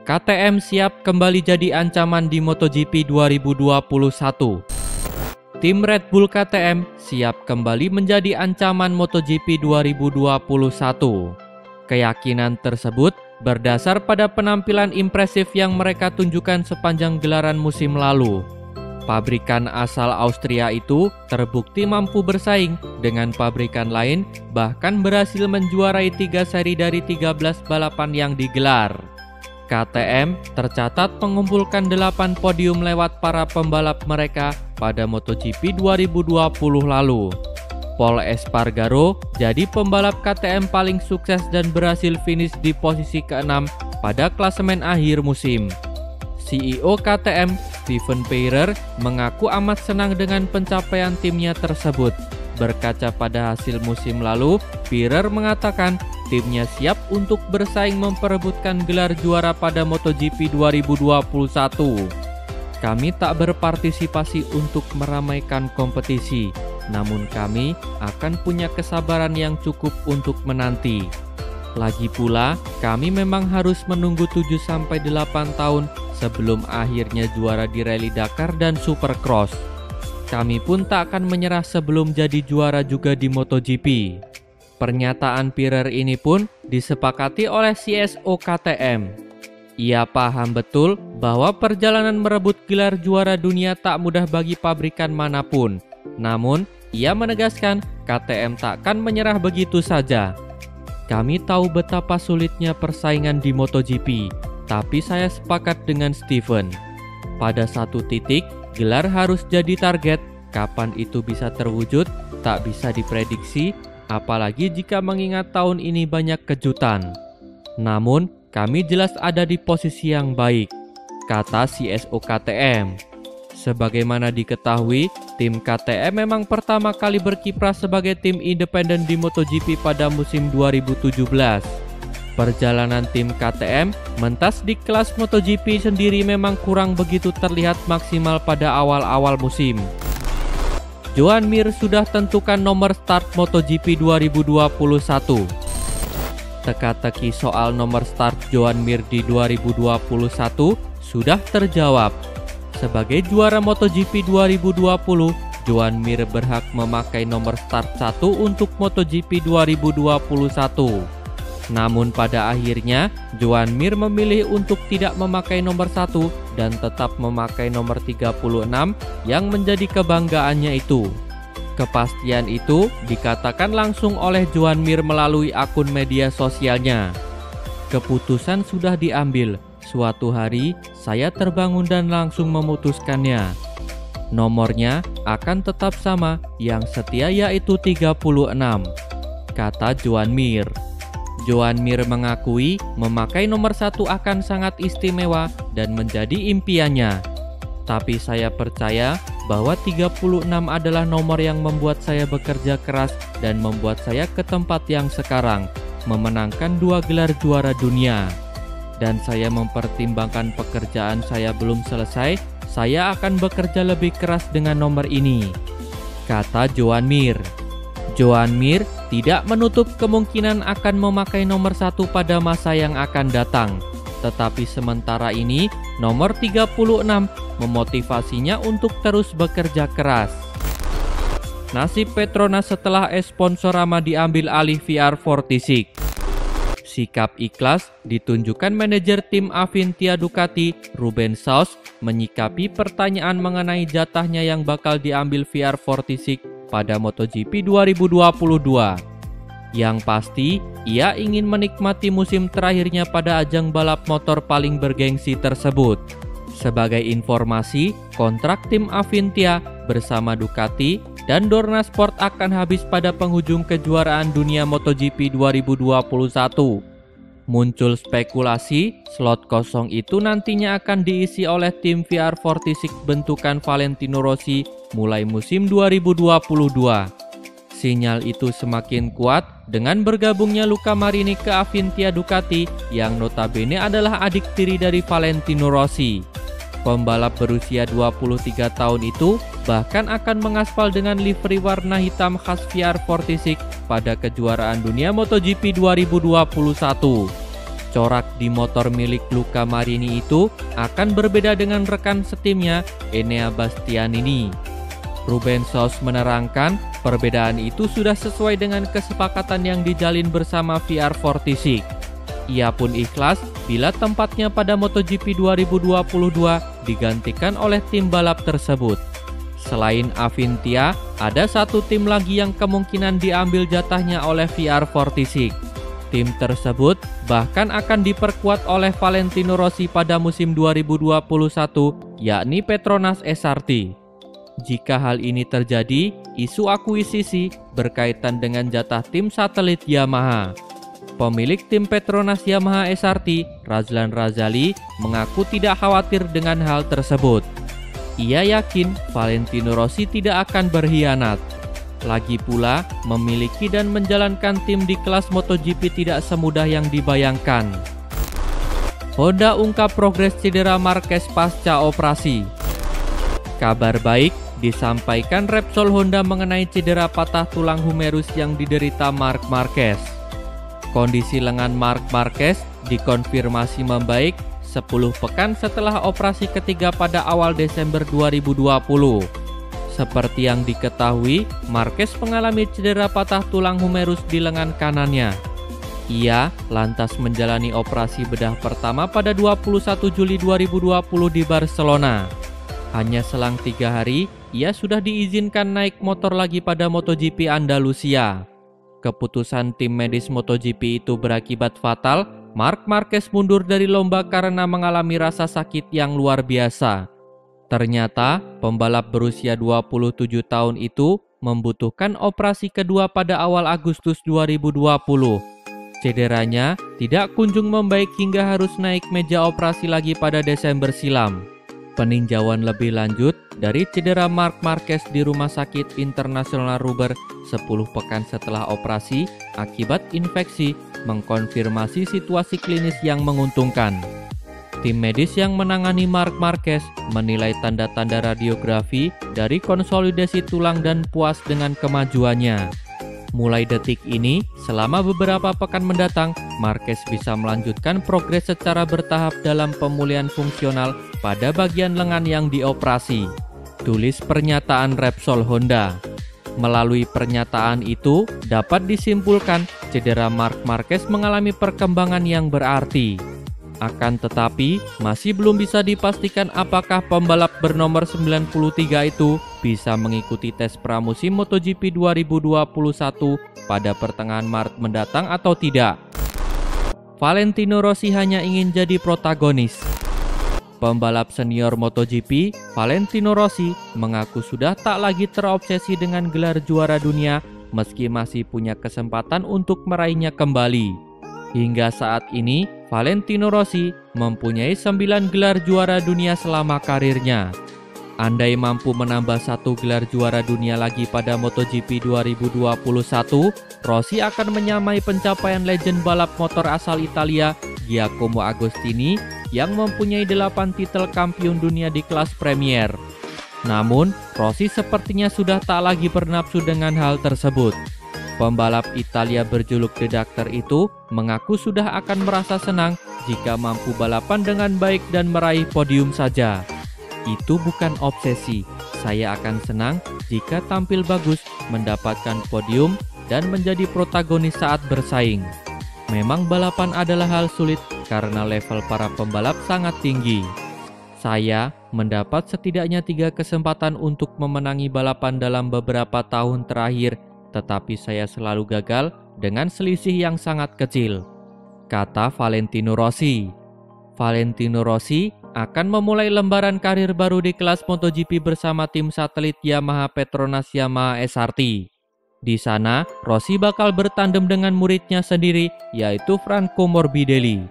KTM siap kembali jadi ancaman di MotoGP 2021. Tim Red Bull KTM siap kembali menjadi ancaman MotoGP 2021. Keyakinan tersebut berdasar pada penampilan impresif yang mereka tunjukkan sepanjang gelaran musim lalu. Pabrikan asal Austria itu terbukti mampu bersaing dengan pabrikan lain, bahkan berhasil menjuarai 3 seri dari 13 balapan yang digelar. KTM tercatat mengumpulkan 8 podium lewat para pembalap mereka pada MotoGP 2020 lalu. Pol Espargaro jadi pembalap KTM paling sukses dan berhasil finish di posisi ke-6 pada klasemen akhir musim. CEO KTM, Steven Peirer, mengaku amat senang dengan pencapaian timnya tersebut. Berkaca pada hasil musim lalu, Peirer mengatakan timnya siap untuk bersaing memperebutkan gelar juara pada MotoGP 2021. Kami tak berpartisipasi untuk meramaikan kompetisi, namun kami akan punya kesabaran yang cukup untuk menanti. Lagi pula, kami memang harus menunggu 7-8 tahun sebelum akhirnya juara di Rally Dakar dan Supercross. Kami pun tak akan menyerah sebelum jadi juara juga di MotoGP. Pernyataan Peirer ini pun disepakati oleh CSO KTM. Ia paham betul bahwa perjalanan merebut gelar juara dunia tak mudah bagi pabrikan manapun. Namun, ia menegaskan KTM takkan menyerah begitu saja. Kami tahu betapa sulitnya persaingan di MotoGP, tapi saya sepakat dengan Steven. Pada satu titik, gelar harus jadi target. Kapan itu bisa terwujud, tak bisa diprediksi, apalagi jika mengingat tahun ini banyak kejutan. Namun, kami jelas ada di posisi yang baik, kata CSO KTM. Sebagaimana diketahui, tim KTM memang pertama kali berkiprah sebagai tim independen di MotoGP pada musim 2017. Perjalanan tim KTM mentas di kelas MotoGP sendiri memang kurang begitu terlihat maksimal pada awal-awal musim. Joan Mir sudah tentukan nomor start MotoGP 2021. Teka-teki soal nomor start Joan Mir di 2021 sudah terjawab. Sebagai juara MotoGP 2020, Joan Mir berhak memakai nomor start 1 untuk MotoGP 2021. Namun pada akhirnya, Joan Mir memilih untuk tidak memakai nomor 1 dan tetap memakai nomor 36 yang menjadi kebanggaannya itu. Kepastian itu dikatakan langsung oleh Joan Mir melalui akun media sosialnya. Keputusan sudah diambil. Suatu hari, saya terbangun dan langsung memutuskannya. Nomornya akan tetap sama, yang setia yaitu 36, kata Joan Mir. Joan Mir mengakui memakai nomor 1 akan sangat istimewa dan menjadi impiannya. Tapi saya percaya bahwa 36 adalah nomor yang membuat saya bekerja keras dan membuat saya ke tempat yang sekarang, memenangkan 2 gelar juara dunia. Dan saya mempertimbangkan pekerjaan saya belum selesai, saya akan bekerja lebih keras dengan nomor ini, kata Joan Mir. Joan Mir tidak menutup kemungkinan akan memakai nomor 1 pada masa yang akan datang. Tetapi sementara ini, nomor 36 memotivasinya untuk terus bekerja keras. Nasib Petronas setelah Sponsorama diambil alih VR46. Sikap ikhlas ditunjukkan manajer tim Avintia Ducati, Ruben Sauz, menyikapi pertanyaan mengenai jatahnya yang bakal diambil VR46 pada MotoGP 2022. Yang pasti, ia ingin menikmati musim terakhirnya pada ajang balap motor paling bergengsi tersebut. Sebagai informasi, kontrak tim Avintia bersama Ducati dan Dorna Sport akan habis pada penghujung kejuaraan dunia MotoGP 2021. Muncul spekulasi, slot kosong itu nantinya akan diisi oleh tim VR46 bentukan Valentino Rossi mulai musim 2022. Sinyal itu semakin kuat dengan bergabungnya Luca Marini ke Avintia Ducati yang notabene adalah adik tiri dari Valentino Rossi. Pembalap berusia 23 tahun itu bahkan akan mengaspal dengan livery warna hitam khas VR46 pada kejuaraan dunia MotoGP 2021. Corak di motor milik Luca Marini itu akan berbeda dengan rekan setimnya Enea Bastianini. Ruben Saus menerangkan perbedaan itu sudah sesuai dengan kesepakatan yang dijalin bersama VR46. Ia pun ikhlas bila tempatnya pada MotoGP 2022 digantikan oleh tim balap tersebut. Selain Avintia, ada satu tim lagi yang kemungkinan diambil jatahnya oleh VR46. Tim tersebut bahkan akan diperkuat oleh Valentino Rossi pada musim 2021, yakni Petronas SRT. Jika hal ini terjadi, isu akuisisi berkaitan dengan jatah tim satelit Yamaha. Pemilik tim Petronas Yamaha SRT, Razlan Razali, mengaku tidak khawatir dengan hal tersebut. Ia yakin Valentino Rossi tidak akan berkhianat. Lagi pula, memiliki dan menjalankan tim di kelas MotoGP tidak semudah yang dibayangkan. Honda ungkap progres cedera Marquez pasca operasi. Kabar baik disampaikan Repsol Honda mengenai cedera patah tulang humerus yang diderita Marc Marquez. Kondisi lengan Marc Marquez dikonfirmasi membaik 10 pekan setelah operasi ketiga pada awal Desember 2020. Seperti yang diketahui, Marquez mengalami cedera patah tulang humerus di lengan kanannya. Ia lantas menjalani operasi bedah pertama pada 21 Juli 2020 di Barcelona. Hanya selang 3 hari, ia sudah diizinkan naik motor lagi pada MotoGP Andalusia. Keputusan tim medis MotoGP itu berakibat fatal. Marc Marquez mundur dari lomba karena mengalami rasa sakit yang luar biasa. Ternyata, pembalap berusia 27 tahun itu membutuhkan operasi kedua pada awal Agustus 2020. Cederanya tidak kunjung membaik hingga harus naik meja operasi lagi pada Desember silam. Peninjauan lebih lanjut dari cedera Marc Marquez di Rumah Sakit Internasional Ruber 10 pekan setelah operasi akibat infeksi mengkonfirmasi situasi klinis yang menguntungkan. Tim medis yang menangani Marc Marquez menilai tanda-tanda radiografi dari konsolidasi tulang dan puas dengan kemajuannya. Mulai detik ini, selama beberapa pekan mendatang, Marquez bisa melanjutkan progres secara bertahap dalam pemulihan fungsional pada bagian lengan yang dioperasi. Tulis pernyataan Repsol Honda. Melalui pernyataan itu, dapat disimpulkan cedera Marc Marquez mengalami perkembangan yang berarti. Akan tetapi, masih belum bisa dipastikan apakah pembalap bernomor 93 itu bisa mengikuti tes pramusim MotoGP 2021 pada pertengahan Maret mendatang atau tidak. Valentino Rossi hanya ingin jadi protagonis. Pembalap senior MotoGP, Valentino Rossi, mengaku sudah tak lagi terobsesi dengan gelar juara dunia meski masih punya kesempatan untuk meraihnya kembali. Hingga saat ini, Valentino Rossi mempunyai 9 gelar juara dunia selama karirnya. Andai mampu menambah 1 gelar juara dunia lagi pada MotoGP 2021, Rossi akan menyamai pencapaian legend balap motor asal Italia, Giacomo Agostini, yang mempunyai 8 titel kampiun dunia di kelas Premier. Namun, Rossi sepertinya sudah tak lagi bernafsu dengan hal tersebut. Pembalap Italia berjuluk The Doctor itu mengaku sudah akan merasa senang jika mampu balapan dengan baik dan meraih podium saja. Itu bukan obsesi, saya akan senang jika tampil bagus, mendapatkan podium, dan menjadi protagonis saat bersaing. Memang balapan adalah hal sulit karena level para pembalap sangat tinggi. Saya mendapat setidaknya 3 kesempatan untuk memenangi balapan dalam beberapa tahun terakhir, tetapi saya selalu gagal dengan selisih yang sangat kecil, kata Valentino Rossi. Valentino Rossi akan memulai lembaran karir baru di kelas MotoGP bersama tim satelit Yamaha Petronas Yamaha SRT. Di sana, Rossi bakal bertandem dengan muridnya sendiri, yaitu Franco Morbidelli.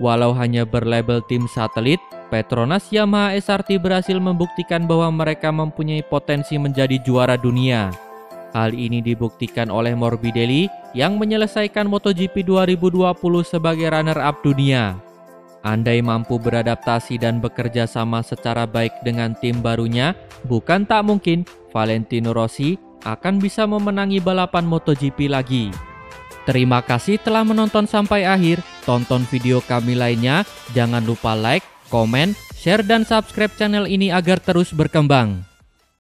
Walau hanya berlabel tim satelit, Petronas Yamaha SRT berhasil membuktikan bahwa mereka mempunyai potensi menjadi juara dunia. Hal ini dibuktikan oleh Morbidelli yang menyelesaikan MotoGP 2020 sebagai runner-up dunia. Andai mampu beradaptasi dan bekerja sama secara baik dengan tim barunya, bukan tak mungkin Valentino Rossi akan bisa memenangi balapan MotoGP lagi. Terima kasih telah menonton sampai akhir. Tonton video kami lainnya. Jangan lupa like, komen, share, dan subscribe channel ini agar terus berkembang.